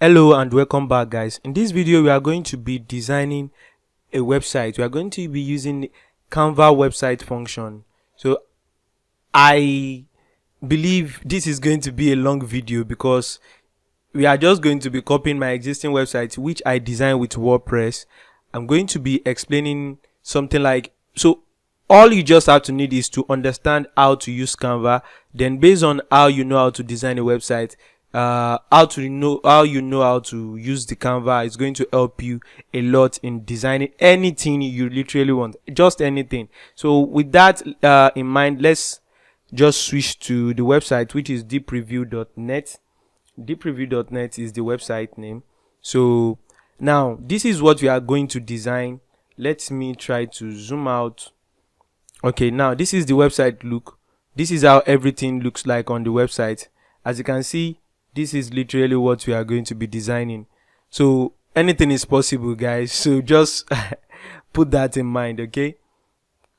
Hello and welcome back, guys. In this video we are going to be designing a website. We are going to be using Canva website function. So I believe this is going to be a long video because we are just going to be copying my existing website which I designed with WordPress. I'm going to be explaining something like, so all you just have to need is to understand how to use Canva. Then based on how you know how to design a website, how you know how to use the Canva is going to help you a lot in designing anything you literally want, just anything. So with that in mind, let's just switch to the website, which is deepreview.net. deepreview.net is the website name. So now this is what we are going to design. Let me try to zoom out. Okay, now this is the website look. This is how everything looks like on the website. As you can see, this is literally what we are going to be designing. So anything is possible, guys. So just put that in mind, okay?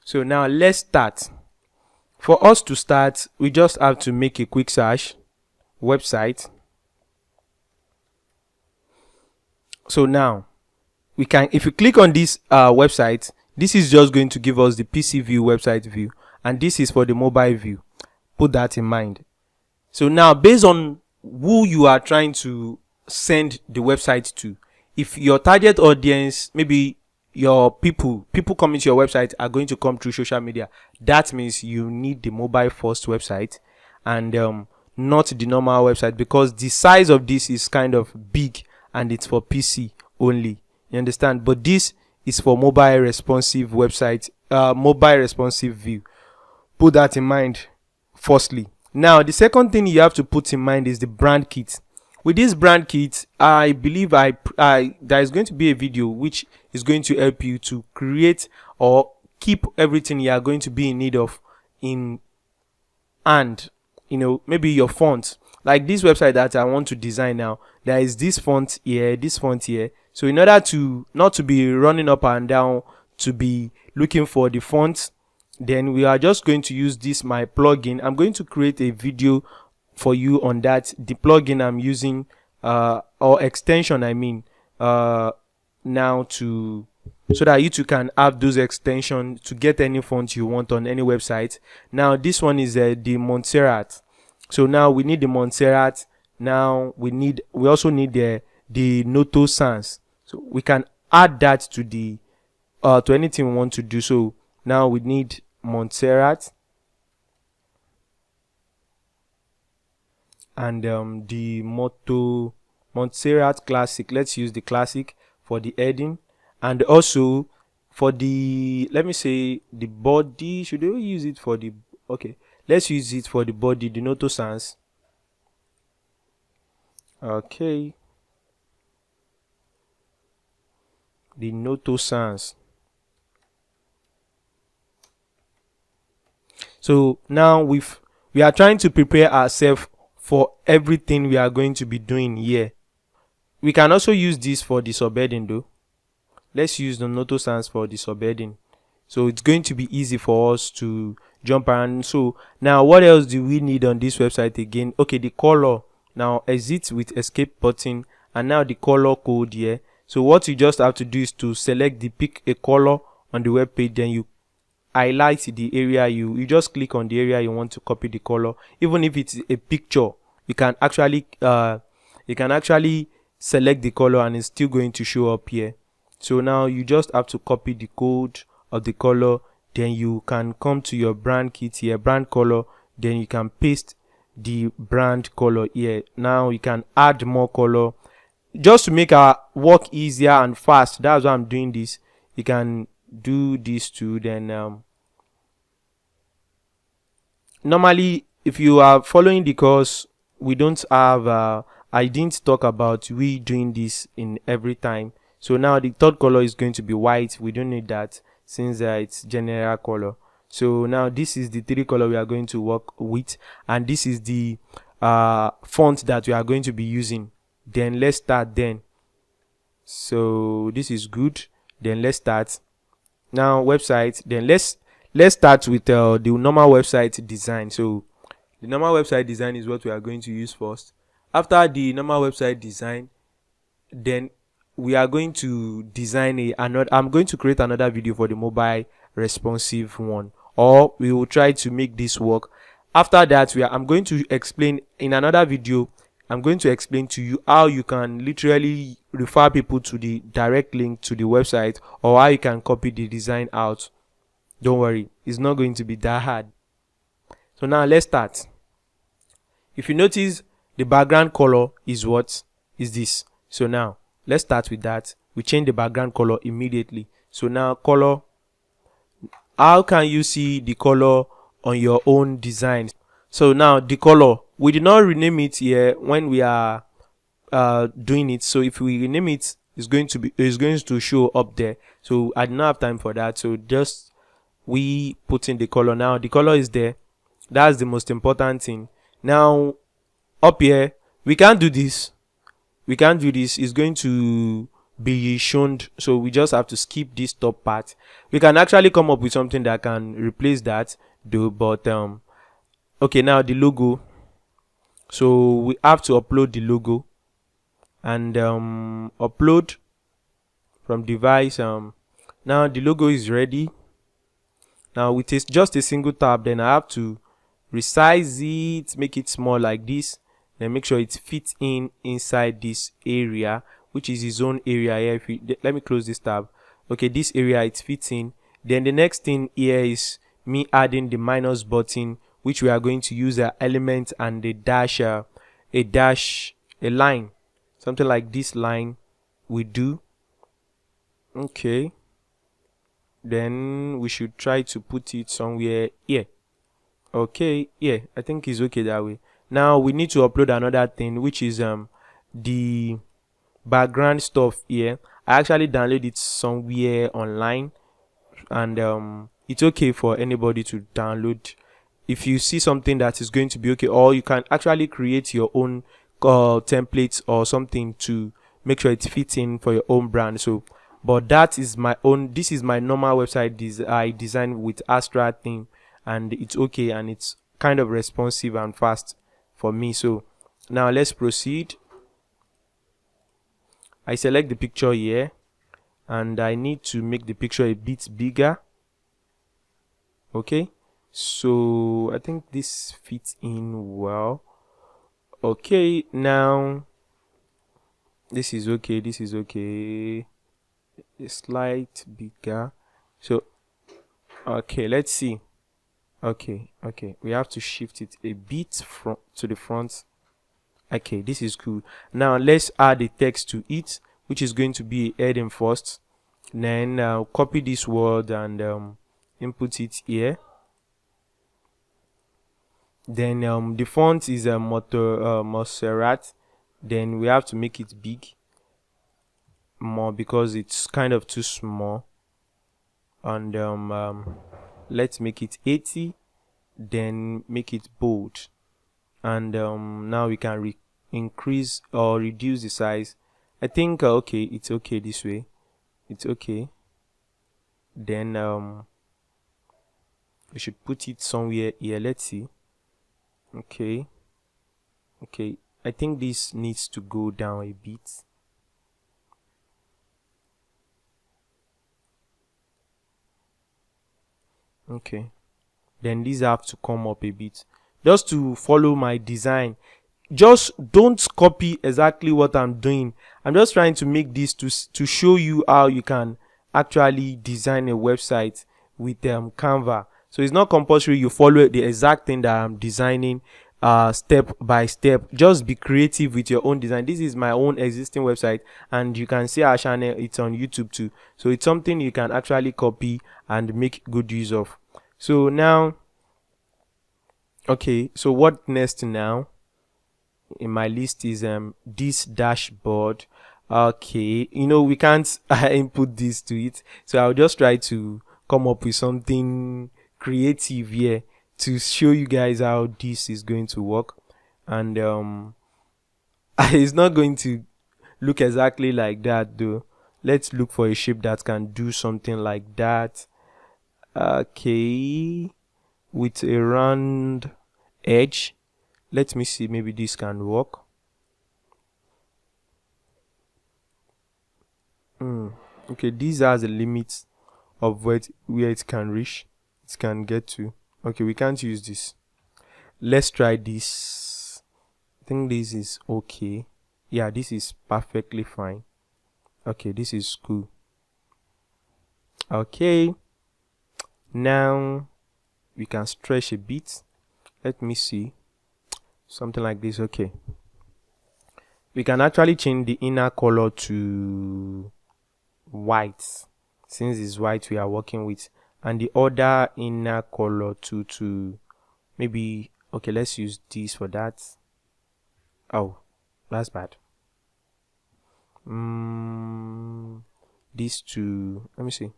So now let's start. For us to start, we just have to make a quick search, website. So now we can, if you click on this website, this is just going to give us the PC view, website view, and this is for the mobile view. Put that in mind. So now based on who you are trying to send the website to, if your target audience, maybe your people coming to your website are going to come through social media, that means you need the mobile first website and not the normal website, because the size of this is kind of big and it's for PC only, you understand? But this is for mobile responsive website, mobile responsive view. Put that in mind firstly. Now the second thing you have to put in mind is the brand kit. With this brand kit, I believe there is going to be a video which is going to help you to create or keep everything you are going to be in need of in hand. You know, maybe your font, like this website that I want to design now, there is this font here, this font here. So in order to not to be running up and down to be looking for the font, then we are just going to use this my plugin. I'm going to create a video for you on that, the plugin I'm using, or extension I mean, now to, so that you too can have those extensions to get any font you want on any website. Now this one is the Montserrat. So now we need the Montserrat. Now we also need the Noto Sans. So we can add that to the to anything we want to do. So now we need Montserrat and the Montserrat Classic. Let's use the Classic for the heading, and also for the, let me say, the body. Should we use it for the, okay, let's use it for the body, the Noto Sans. Okay, the Noto Sans. So now we are trying to prepare ourselves for everything we are going to be doing here. We can also use this for the subheading though. Let's use the Noto Sans for the subheading. So it's going to be easy for us to jump around. So now what else do we need on this website again? Okay, the color. Now exit with escape button, and now the color code here. So what you just have to do is to pick a color on the web page, then you highlight the area you just click on the area you want to copy the color. Even if it's a picture, you can actually select the color and it's still going to show up here. So now you just have to copy the code of the color, then you can come to your brand kit here, brand color, then you can paste the brand color here. Now you can add more color just to make our work easier and fast. That's why I'm doing this. You can do this too. Then normally if you are following the course, we don't have I didn't talk about we doing this in every time. So now the third color is going to be white. We don't need that since it's general color. So now this is the three color we are going to work with, and this is the font that we are going to be using. Then let's start then. So this is good. Then let's start. Now website, then let's start with the normal website design. So the normal website design is what we are going to use first. After the normal website design, then we are going to design I'm going to create another video for the mobile responsive one, or we will try to make this work. After that, I'm going to explain in another video. I'm going to explain to you how you can literally refer people to the direct link to the website, or how you can copy the design out. Don't worry, it's not going to be that hard. So now let's start. If you notice, the background color is this. So now let's start with that. We change the background color immediately. So now color, how can you see the color on your own design? So now the color, we did not rename it here when we are doing it. So if we rename it, it's going to show up there. So I did not have time for that. So just we put in the color. Now the color is there. That's the most important thing. Now up here, we can't do this. It's going to be shown, so we just have to skip this top part. We can actually come up with something that can replace that though, but okay, now the logo. So we have to upload the logo, and upload from device. Now the logo is ready. Now with just a single tab, then I have to resize it, make it small like this, then make sure it fits inside this area, which is his own area here. Let me close this tab. Okay, this area, it fits in. Then the next thing here is me adding the minus button, which we are going to use an element and a dash, a line, something like this line we do. Okay, then we should try to put it somewhere here. Okay, yeah, I think it's okay that way. Now we need to upload another thing, which is the background stuff here. I actually downloaded it somewhere online, and it's okay for anybody to download. If you see something that is going to be okay, or you can actually create your own templates or something to make sure it fits in for your own brand. So but that is my own. This is my normal website I designed with Astra theme, and it's okay, and it's kind of responsive and fast for me. So now let's proceed. I select the picture here, and I need to make the picture a bit bigger. Okay, so I think this fits in well. Okay, now this is okay, a slight bigger. So okay, let's see. Okay, we have to shift it a bit to the front. Okay, this is cool. Now let's add a text to it, which is going to be a heading first. Then copy this word and input it here. Then the font is a Montserrat. Then we have to make it big more because it's kind of too small. And let's make it 80, then make it bold, and now we can increase or reduce the size. I think okay, it's okay this way, it's okay. Then we should put it somewhere here. Let's see. Okay, I think this needs to go down a bit. Okay, then these have to come up a bit just to follow my design. Just don't copy exactly what I'm doing. I'm just trying to make this to show you how you can actually design a website with Canva. So it's not compulsory you follow the exact thing that I'm designing step by step. Just be creative with your own design. This is my own existing website, and you can see our channel, it's on YouTube too. So it's something you can actually copy and make good use of. So now, okay, so what next now in my list is this dashboard. Okay, we can't input this to it, so I'll just try to come up with something creative here to show you guys how this is going to work. And it's not going to look exactly like that though. Let's look for a shape that can do something like that. Okay, with a round edge. Let me see, maybe this can work. Okay, these are the limits of where it can reach, it can get to. Okay, we can't use this. Let's try this. I think this is okay. Yeah, this is perfectly fine. Okay, this is cool. Okay, now we can stretch a bit. Let me see, something like this. Okay, we can actually change the inner color to white, since it's white we are working with, and the other inner color to maybe, okay, let's use this for that. Oh, that's bad. These two, let me see.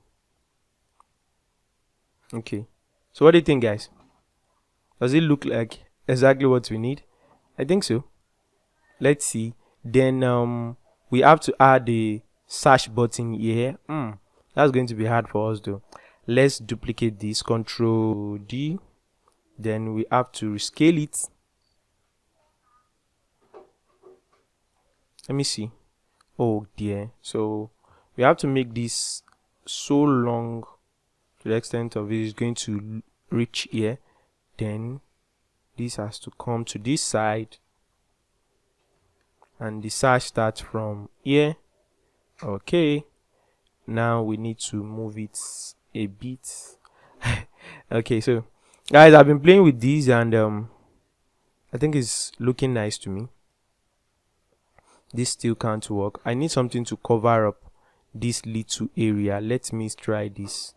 Okay, so what do you think, guys? Does it look like exactly what we need? I think so. Let's see. Then we have to add the search button here. That's going to be hard for us though. Let's duplicate this, Control D. Then we have to rescale it. Let me see. Oh dear. So we have to make this so long to the extent of it is going to reach here. Then this has to come to this side, and the search starts from here. Okay, now we need to move it a bit. Okay, so guys, I've been playing with these, and I think it's looking nice to me. This still can't work. I need something to cover up this little area. Let me try this.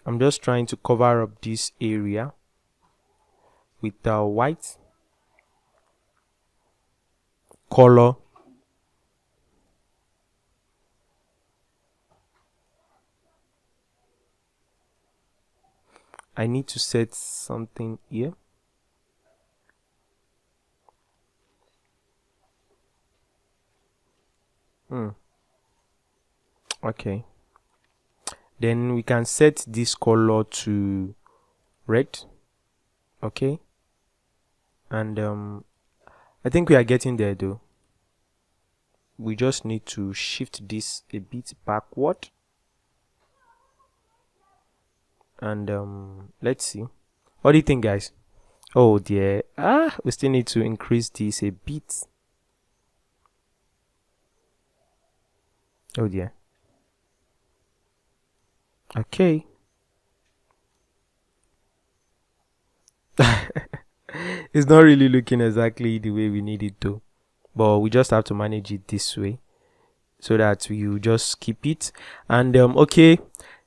I'm just trying to cover up this area with the white color. I need to set something here. Okay, then we can set this color to red. Okay, and I think we are getting there though. We just need to shift this a bit backward, and let's see. What do you think, guys? Oh dear, we still need to increase this a bit. Oh dear. Okay. It's not really looking exactly the way we need it to, but we just have to manage it this way so that we just keep it. And okay,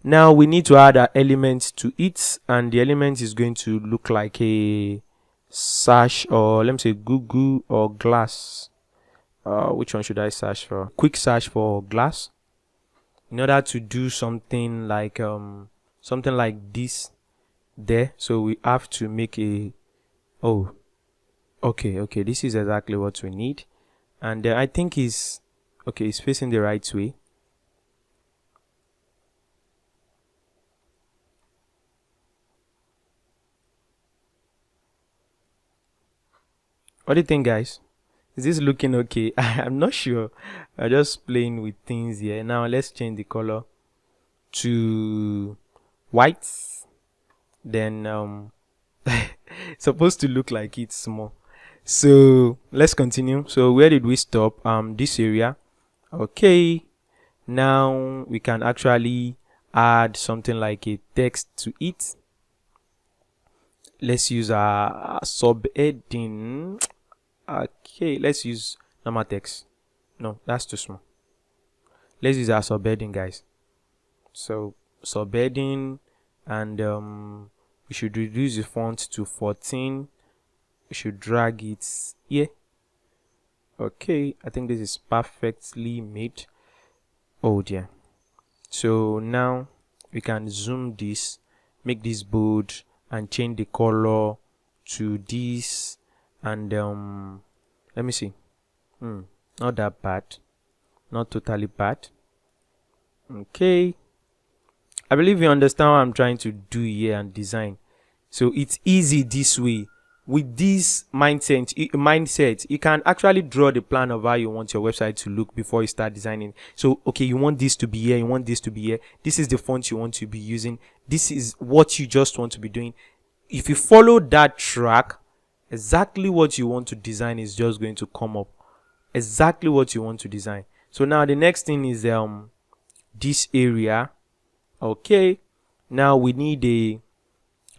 now we need to add an element to it, and the element is going to look like a sash, or let me say Google or glass. Which one should I search for? Quick search for glass, in order to do something like this there. So we have to make a, oh, okay, this is exactly what we need, and I think is okay, it's facing the right way. What do you think, guys? Is this looking okay? I'm not sure. I'm just playing with things here. Now let's change the color to white. Then it's supposed to look like it's small. So let's continue. So where did we stop? This area. Okay, now we can actually add something like a text to it. Let's use a subheading. Okay, let's use normal text. No, that's too small. Let's use our subheading, guys. So subheading, and we should reduce the font to 14. We should drag it here. Okay, I think this is perfectly made. Oh dear. So now we can zoom this, make this bold, and change the color to this, and let me see. Not that bad, not totally bad. Okay, I believe you understand what I'm trying to do here and design. So it's easy this way. With this mindset, you can actually draw the plan of how you want your website to look before you start designing. So, okay, you want this to be here, you want this to be here. This is the font you want to be using. This is what you just want to be doing. If you follow that track, exactly what you want to design is just going to come up. Exactly what you want to design. So now the next thing is this area. Okay, now we need a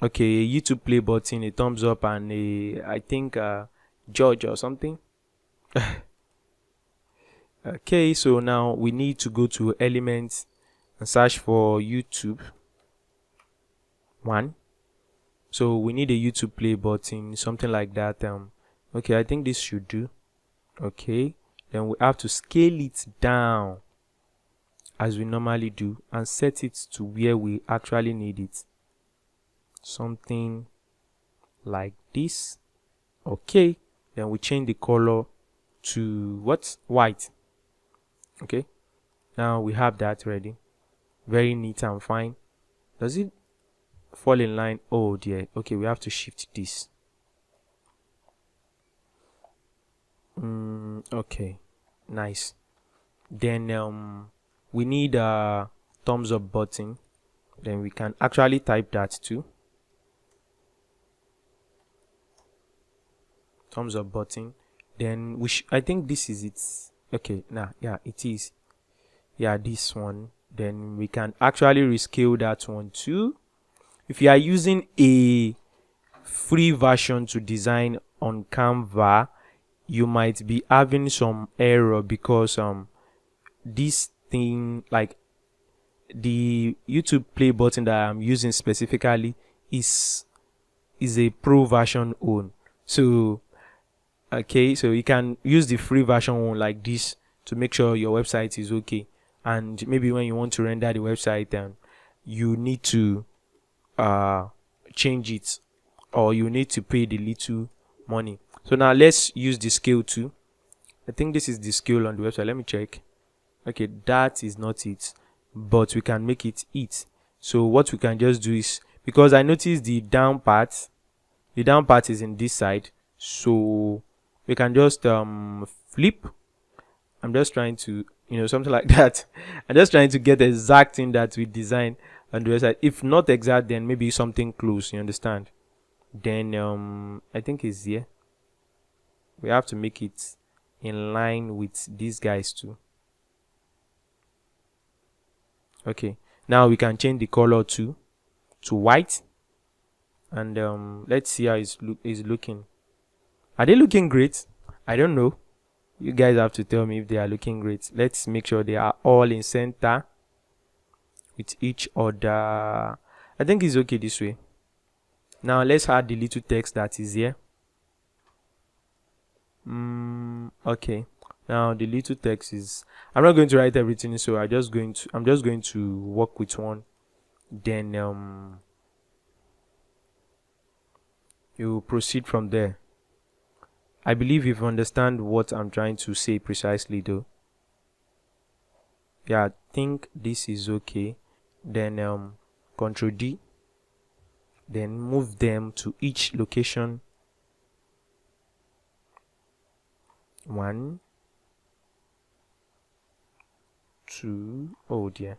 YouTube play button, a thumbs up, and I think George or something. Okay, so now we need to go to elements and search for YouTube 1. So we need a YouTube play button, something like that. Okay, I think this should do. Okay, then we have to scale it down as we normally do and set it to where we actually need it. Something like this. Okay, then we change the color to what? White. Okay, now we have that ready. Very neat and fine. Does it fall in line? Oh dear. Okay, we have to shift this. Okay, nice. Then we need a thumbs up button. Then we can actually type that too. Thumbs up button. Then I think this is it. Okay, yeah, it is. Yeah, this one. Then we can actually rescale that one too. If you are using a free version to design on Canva, you might be having some error because this thing, like the YouTube play button that I'm using specifically is a pro version own. So okay, so you can use the free version one like this to make sure your website is okay. And maybe when you want to render the website, you need to change it, or you need to pay the little money. So now let's use the scale too. I think this is the scale on the website. Let me check. Okay, that is not it, but we can make it it. So what we can just do is, because I noticed the down part is in this side, so we can just flip. I'm just trying to, something like that. I'm just trying to get the exact thing that we designed on the website. If not exact, then maybe something close, you understand? Then I think it's here. We have to make it in line with these guys too. Okay, now we can change the color to white, and let's see how it's looking. Are they looking great? I don't know. You guys have to tell me if they are looking great. Let's make sure they are all in center with each other. I think it's okay this way. Now let's add the little text that is here. Okay, now the little text is, I'm not going to write everything, so I'm just going to work with one. Then you proceed from there. I believe you understand what I'm trying to say precisely though. Yeah, I think this is okay. Then Ctrl D, then move them to each location. 1, 2, oh dear.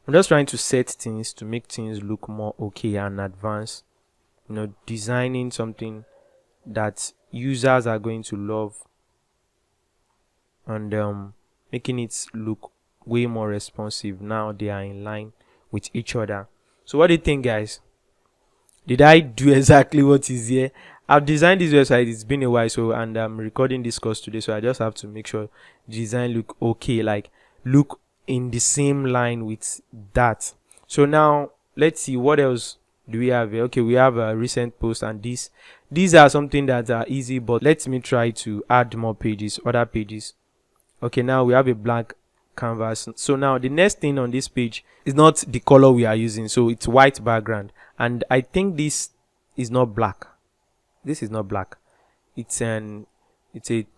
I'm just trying to set things to make things look more okay and advanced. Designing something that users are going to love, and making it look way more responsive. Now they are in line with each other. So what do you think, guys? Did I do exactly what is here? I've designed this website, it's been a while, and I'm recording this course today, so I just have to make sure the design look okay, like look in the same line with that. So now let's see what else do we have here. Okay, we have a recent post, and these are something that are easy, but let me try to add more pages, other pages. Okay, now we have a blank canvas. So now the next thing on this page is not the color we are using, so it's white background, and I think this is not black. This is not black. It's a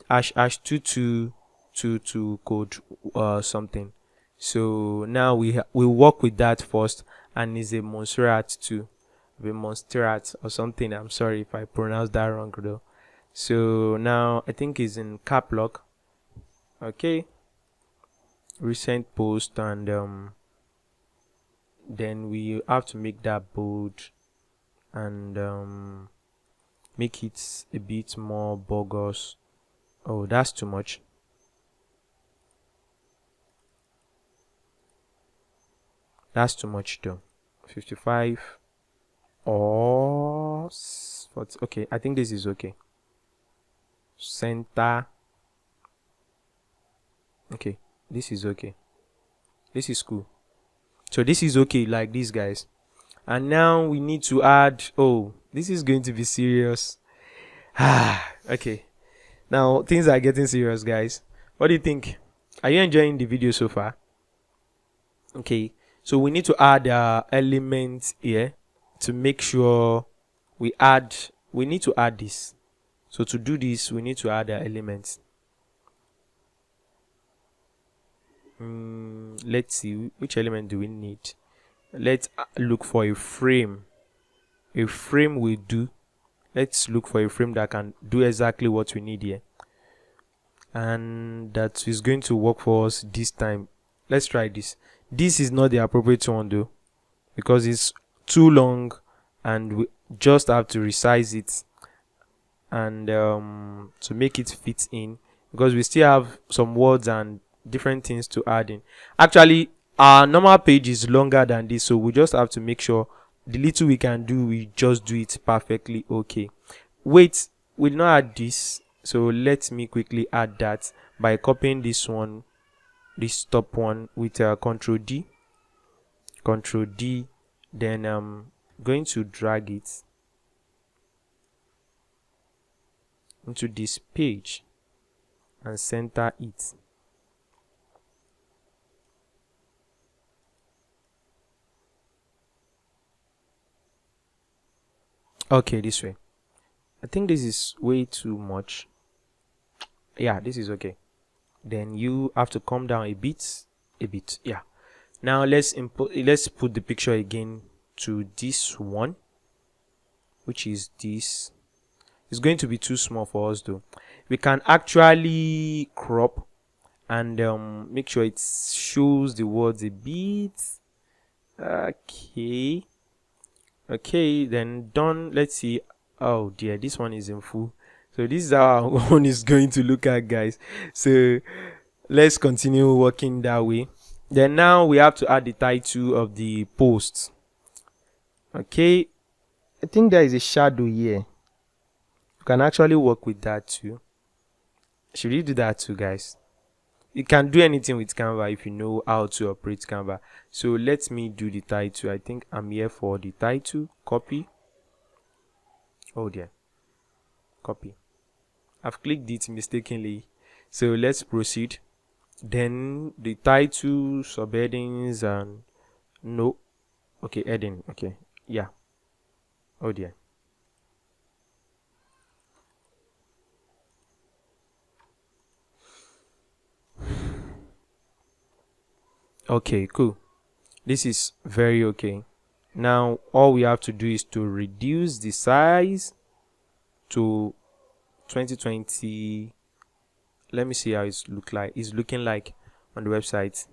hash 2222 code something. So now we work with that first, and it's a Montserrat too, a Montserrat or something. I'm sorry if I pronounced that wrong though. So now I think it's in cap lock. Okay, recent post, and then we have to make that bold and make it a bit more bogus. Oh, that's too much. That's too much though. 55 or 40. Okay, I think this is okay. Center. Okay, this is okay. This is cool. So this is okay like this, guys. And now we need to add, oh, this is going to be serious. Okay, now things are getting serious, guys. What do you think? Are you enjoying the video so far? Okay, so we need to add elements here to make sure we need to add this. So to do this, we need to add elements. Let's see, which element do we need? Let's look for a frame. A frame will do. Let's look for a frame that can do exactly what we need here, and that is going to work for us this time. Let's try this. This is not the appropriate one though, because it's too long, and we just have to resize it and to make it fit in, because we still have some words and different things to add in. Actually, our normal page is longer than this, so we just have to make sure the little we can do, we just do it perfectly. Okay, wait, we'll not add this, so let me quickly add that by copying this one, this top one, with Control D, then I'm going to drag it into this page and center it. Okay, this way. I think this is way too much. Yeah, this is okay. Then you have to come down a bit. Yeah. Now let's put the picture again to this one, which is this. It's going to be too small for us though. We can actually crop and make sure it shows the words a bit. Okay, then done. Let's see. Oh dear, this one is in full. So this is how our one is going to look at, guys. So let's continue working that way. Then now we have to add the title of the post. Okay, I think there is a shadow here. You can actually work with that too. Should we do that too, guys? You can do anything with Canva if you know how to operate Canva. So let me do the title. I think I'm here for the title. Copy. Oh dear, copy. I've clicked it mistakenly, so let's proceed. Then the title, subheadings, and no. Okay, heading. Okay, yeah. Oh dear. Okay, cool. This is very okay. Now all we have to do is to reduce the size to 2020. Let me see how it's looking like on the website.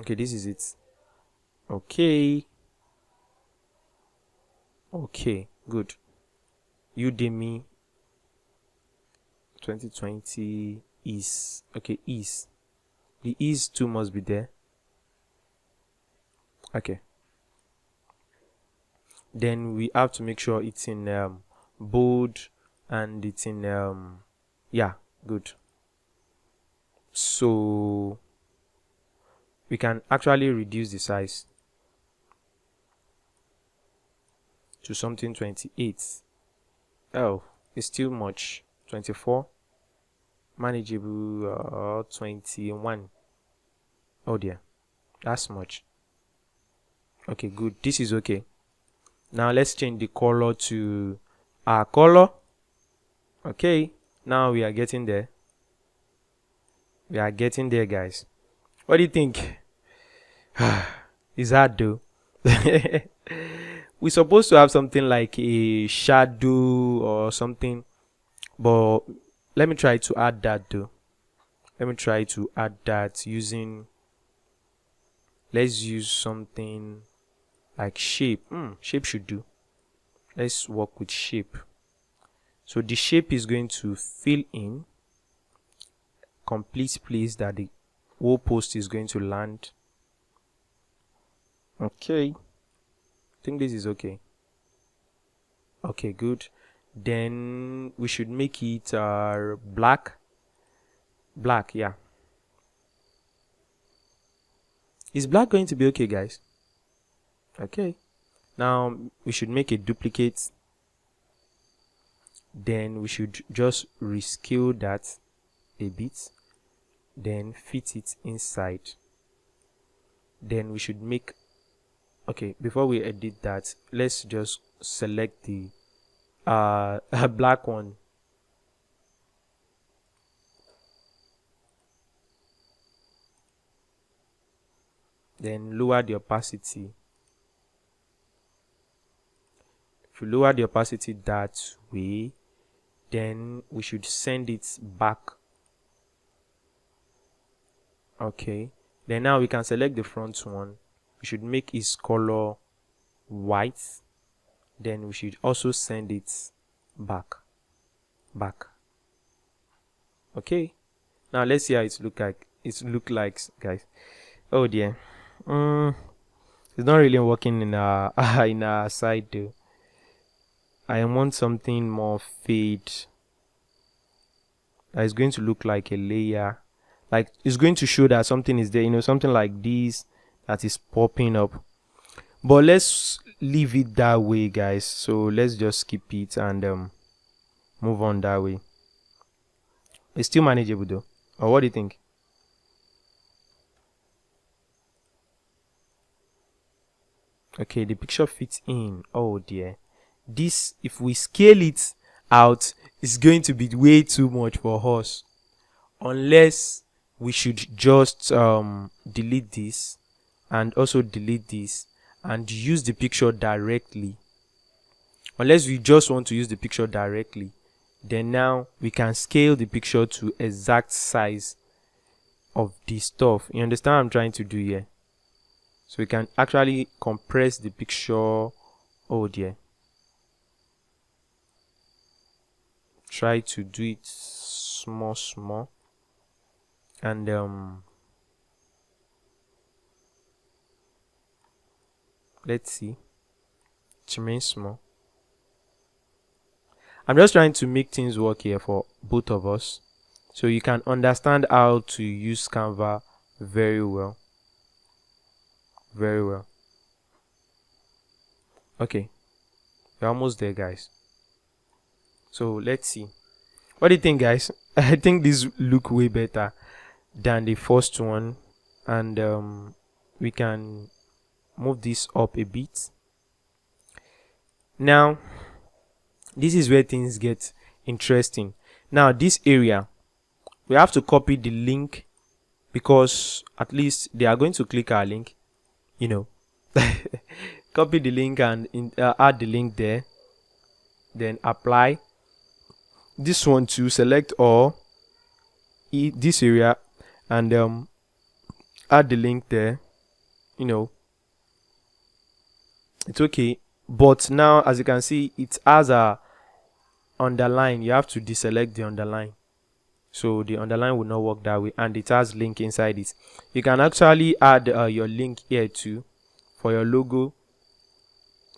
Okay, this is it. Okay, good. Udemy 2020 is okay. The is 2 must be there. Okay, then we have to make sure it's in bold, and it's in yeah, good. So we can actually reduce the size to something 28. Oh, it's still much. 24, manageable. 21. Oh dear, that's much. Okay, good. This is okay. Now let's change the color to our color. Okay, now we are getting there. We are getting there, guys. What do you think? It's hard though. We're supposed to have something like a shadow or something, but let me try to add that though. Let me try to add that using, let's use something like shape. Shape should do. Let's work with shape. So the shape is going to fill in complete place that the whole post is going to land. Okay, I think this is okay. Okay, good. Then we should make it black. Yeah. Is black going to be okay, guys? Okay. Now we should make a duplicate. Then we should just rescale that a bit, then fit it inside. Then we should make, okay, before we edit that, let's just select the black one. Then lower the opacity. If you lower the opacity that way, then we should send it back. Okay, then now we can select the front one. We should make its color white. Then we should also send it back. Okay, now let's see how it look like, guys. Oh dear, it's not really working in our in our side though. I want something more fade. That is going to look like a layer. Like it's going to show that something is there, you know, something like this that is popping up. But let's leave it that way, guys. So let's just skip it and move on that way. It's still manageable though. Or what do you think? Okay, the picture fits in. Oh dear. This, if we scale it out, is going to be way too much for us. Unless we should just delete this and also delete this and use the picture directly. Unless we just want to use the picture directly, then now we can scale the picture to exact size of the stuff. You understand what I'm trying to do here? So we can actually compress the picture. Oh dear. Try to do it small and let's see, it remains small. I'm just trying to make things work here for both of us, so you can understand how to use Canva very well. Okay, we're almost there, guys. So let's see. What do you think, guys? I think this look way better than the first one, and we can move this up a bit. Now this is where things get interesting. Now this area, we have to copy the link, because at least they are going to click our link, you know. Copy the link and add the link there, then apply. This one to select all this area and add the link there, you know. It's okay, but now as you can see, it has a underline. You have to deselect the underline, so the underline will not work that way, and it has link inside it. You can actually add your link here too for your logo,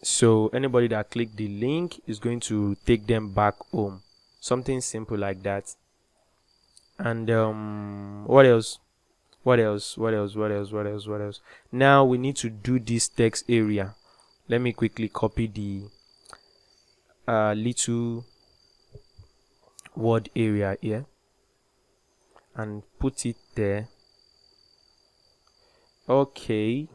so anybody that click the link is going to take them back home. Something simple like that. And what else? Now we need to do this text area. Let me quickly copy the little word area here and put it there. Okay,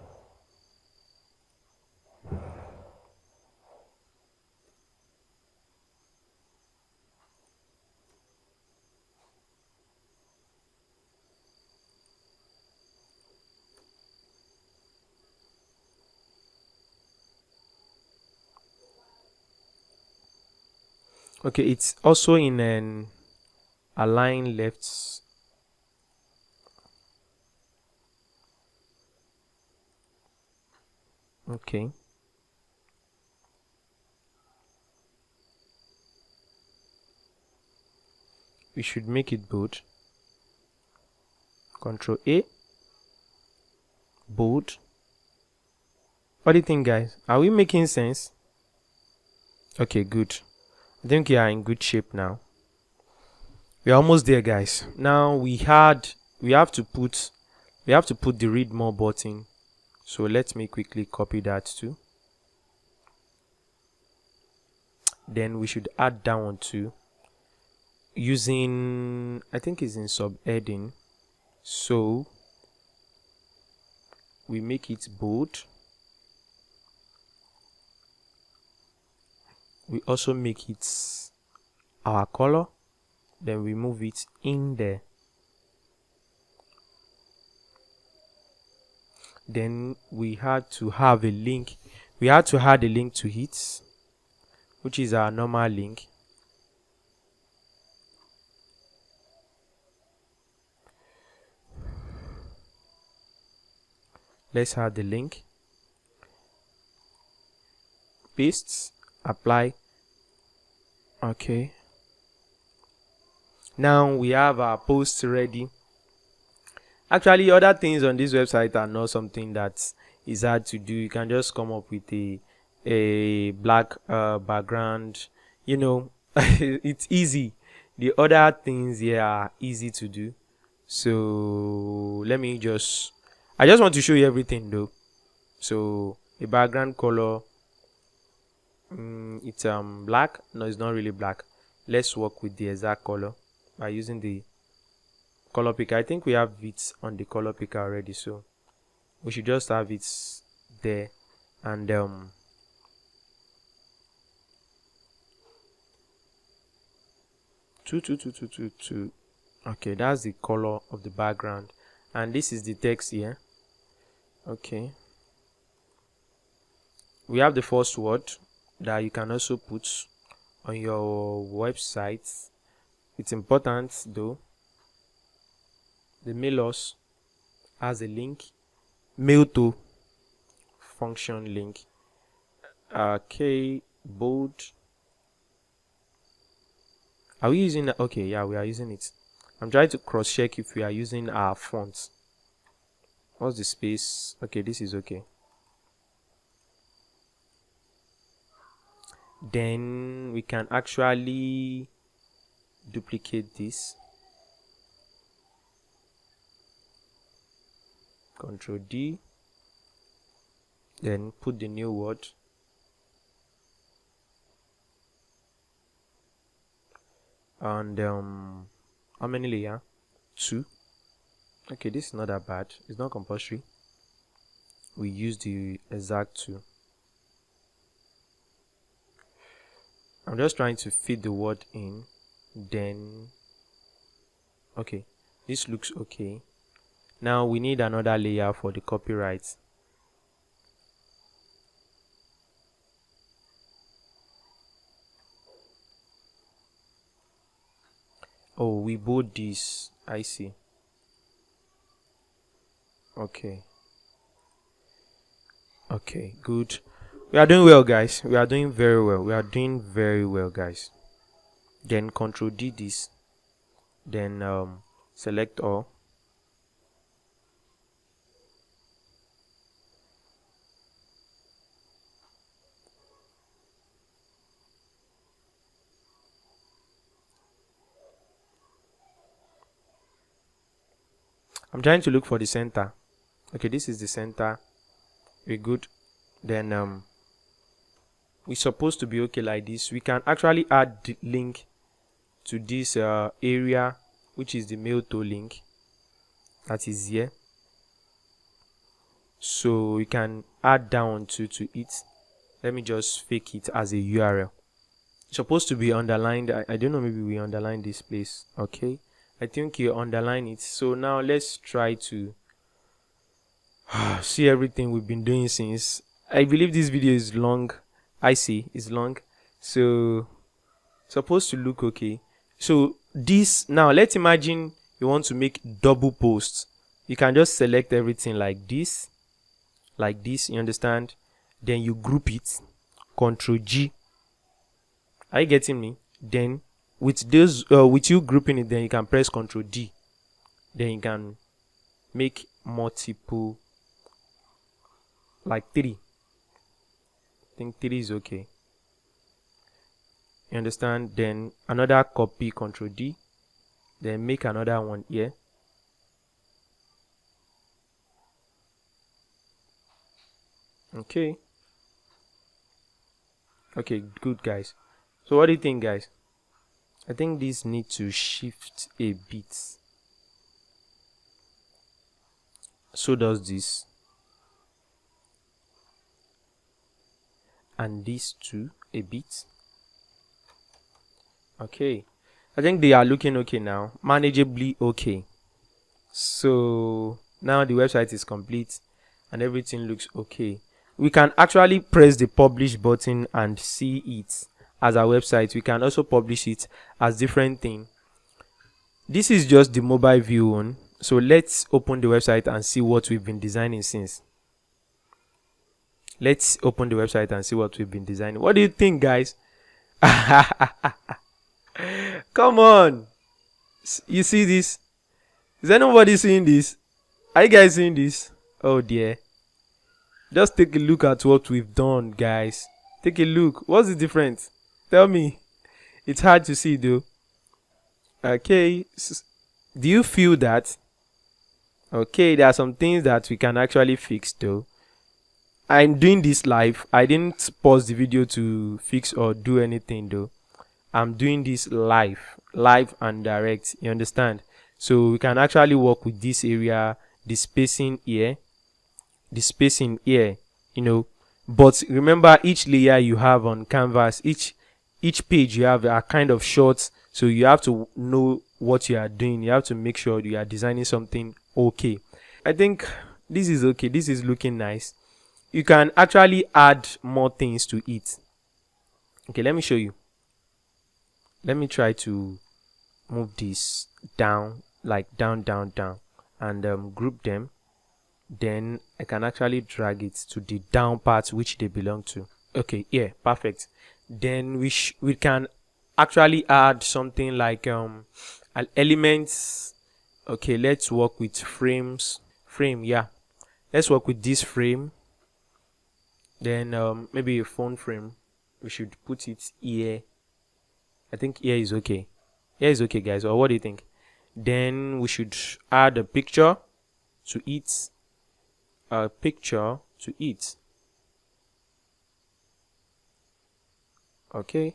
Okay, it's also in an align left. Okay, we should make it bold. Control A, bold. What do you think, guys? Are we making sense? Okay, good. I think we are in good shape now. We're almost there, guys. Now we have to put the read more button. So let me quickly copy that too. Then we should add that one too, using, I think it's in subheading. So we make it bold. We also make it our color. Then we move it in there. Then we had to have a link. We had to add a link to it, which is our normal link. Let's add the link. Paste, apply. Okay. Now we have our post ready. Actually, other things on this website are not something that is hard to do. You can just come up with a black background. You know, it's easy. The other things here are easy to do. So I just want to show you everything though. So a background color, it's black. No, it's not really black. Let's work with the exact color by using the color picker. I think we have it on the color picker already, so we should just have it there. And two. Okay, that's the color of the background, and this is the text here. Okay, we have the first word that you can also put on your website. It's important though. The mail us has a link, mail to function link. Okay, bold. Are we using that? Okay, yeah, we are using it. I'm trying to cross check if we are using our font. What's the space? Okay, this is okay. Then we can actually duplicate this. Control D. Then put the new word. And how many layer? 2. Okay, this is not that bad. It's not compulsory. We use the exact 2. I'm just trying to fit the word in. Then okay, this looks okay. Now we need another layer for the copyright. Oh, we bought this. I see. Okay, good. We are doing well, guys. We are doing very well. We are doing very well, guys. Then Control D this. Then select all. I'm trying to look for the center. Okay, this is the center. We're good. Then we're supposed to be okay like this. We can actually add the link to this area, which is the mail to link that is here. So we can add down to it. Let me just fake it as a URL. It's supposed to be underlined. I don't know, maybe we underline this place. Okay, I think you underline it. So now let's try to see everything we've been doing since. I believe this video is long. I see it's long, so supposed to look okay. So this, now let's imagine you want to make double posts. You can just select everything like this, you understand? Then you group it, Control G. Are you getting me? Then with those with you grouping it, then you can press Control D. Then you can make multiple, like 3. I think 3 is okay. You understand? Then another copy, Control D. Then make another one here. Okay. Okay, good guys. So what do you think, guys? I think this need to shift a bit. So does this. And this too a bit. Okay. I think they are looking okay now. Manageably okay. So now the website is complete and everything looks okay. We can actually press the publish button and see it as our website. We can also publish it as different thing. This is just the mobile view one. So let's open the website and see what we've been designing since. Let's open the website and see what we've been designing. What do you think, guys? Come on. You see this? Is anybody seeing this? Are you guys seeing this? Oh dear. Just take a look at what we've done, guys. Take a look. What's the difference? Tell me. It's hard to see though. Okay. Do you feel that? Okay, there are some things that we can actually fix though. I'm doing this live. I didn't pause the video to fix or do anything though. I'm doing this live and direct. You understand? So we can actually work with this area, the spacing here, you know. But remember, each layer you have on canvas, each page you have are kind of short, so you have to know what you are doing. You have to make sure you are designing something okay. I think this is okay. This is looking nice. You can actually add more things to it. Okay, let me show you. Let me try to move this down, like down, and group them. Then I can actually drag it to the down part which they belong to. Okay, yeah, perfect. Then we can actually add something like elements. Okay, let's work with frames. Yeah, let's work with this frame. Then maybe a phone frame. We should put it here. I think here is okay. Here is okay, guys. Or what do you think? Then we should add a picture to it. Okay.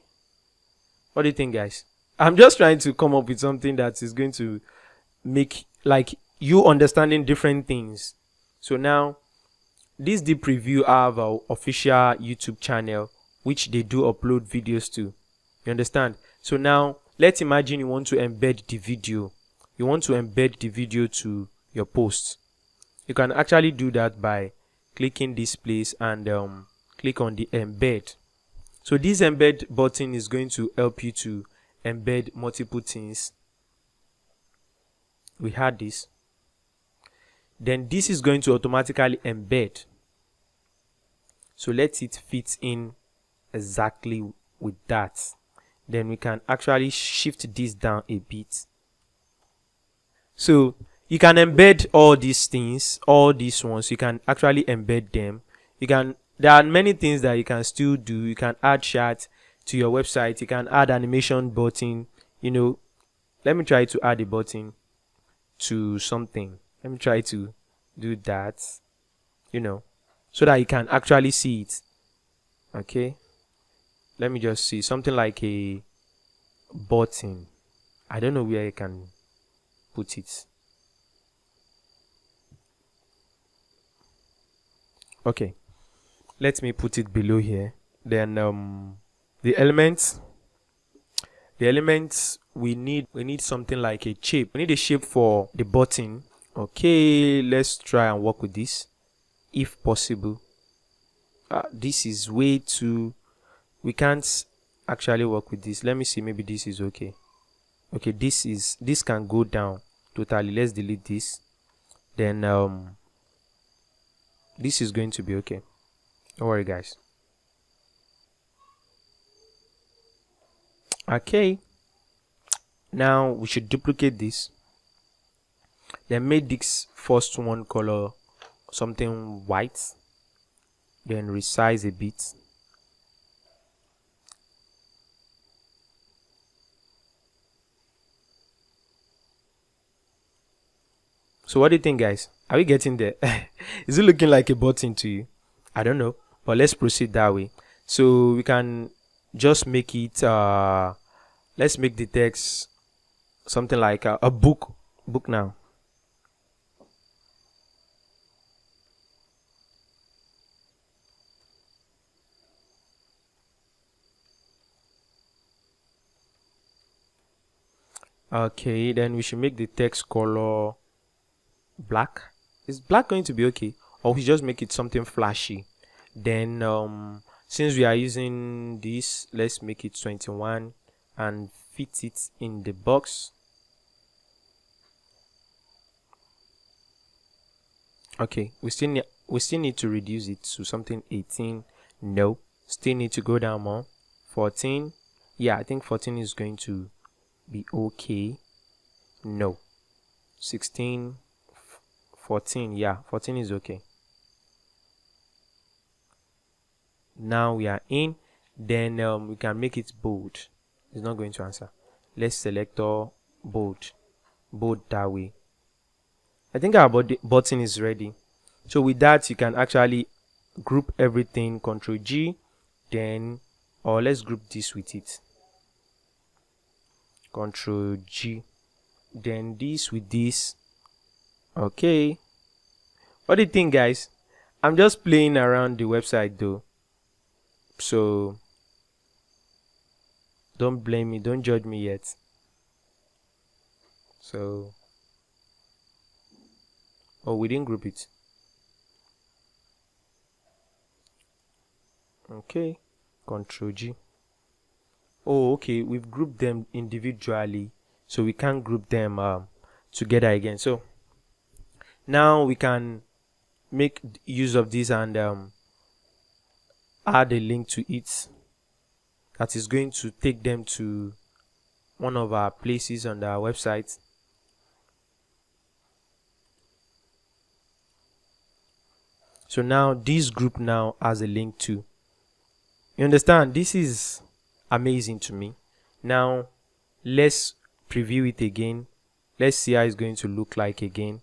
What do you think, guys? I'm just trying to come up with something that is going to make like you understanding different things. So now this deep preview have our official YouTube channel which they do upload videos to. You understand? So now let's imagine you want to embed the video. You want to embed the video to your post. You can actually do that by clicking this place and click on the embed. So this embed button is going to help you to embed multiple things. We had this. Then this is going to automatically embed. So let it fit in exactly with that. Then we can actually shift this down a bit. So you can embed all these things, all these ones. You can actually embed them. There are many things that you can still do. You can add chat to your website. You can add animation button. You know, let me try to add a button to something. Let me try to do that, you know, so that you can actually see it. Okay, let me just see something like a button. I don't know where I can put it. Okay, let me put it below here. Then the elements we need something like a shape. We need a shape for the button. Okay, let's try and work with this if possible. This is way too, we can't actually work with this. Let me see, maybe this is okay. Okay, this can go down totally. Let's delete this. Then this is going to be okay. Don't worry, guys. Okay, now we should duplicate this, then make this first one color something white, then resize a bit. So what do you think, guys? Are we getting there? Is it looking like a button to you? I don't know, but let's proceed that way. So we can just make it let's make the text something like a book now. Okay, then we should make the text color black. Is black going to be okay, or we just make it something flashy? Then since we are using this, let's make it 21 and fit it in the box. Okay, we still need to reduce it to something 18. No, still need to go down more. 14. Yeah, I think 14 is going to be okay. No, 16, 14. Yeah, 14 is okay. Now we are in. Then we can make it bold. It's not going to answer. Let's select all bold that way. I think our button is ready. So with that, you can actually group everything. Ctrl G, then, or let's group this with it. Ctrl G, then this with this. Okay, what do you think, guys? I'm just playing around the website though, so don't blame me, don't judge me yet. So, oh, we didn't group it. Okay, Ctrl G. Oh, okay, we've grouped them individually, so we can't group them together again. So now we can make use of this and add a link to it that is going to take them to one of our places on our website. So now this group now has a link to. You understand? This is amazing to me. Now let's preview it again. Let's see how it's going to look like again.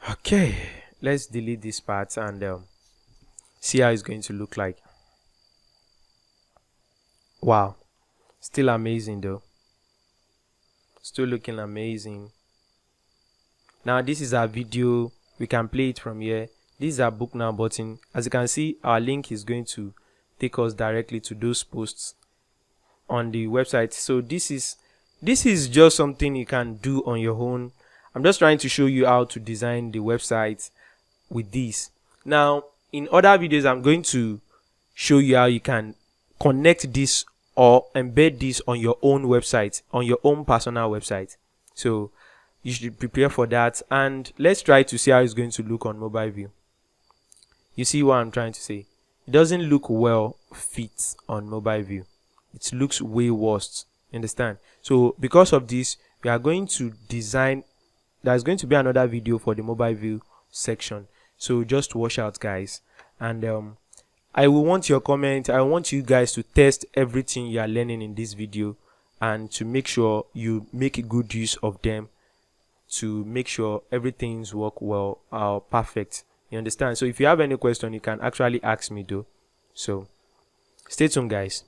Okay, let's delete this part and see how it's going to look like. Wow, still amazing though. Still looking amazing. Now this is our video. We can play it from here. This is our book now button. As you can see, our link is going to take us directly to those posts on the website. So this is just something you can do on your own. I'm just trying to show you how to design the website with this. Now in other videos, I'm going to show you how you can connect this or embed this on your own website, on your own personal website. So you should prepare for that, and let's try to see how it's going to look on mobile view. You see what I'm trying to say? It doesn't look well fit on mobile view. It looks way worse. Understand? So because of this, we are going to design. There's going to be another video for the mobile view section. So just watch out, guys. And I will want your comment. I want you guys to test everything you are learning in this video and to make sure you make a good use of them to make sure everything's work well, perfect. You understand? So if you have any question, you can actually ask me though. So stay tuned, guys.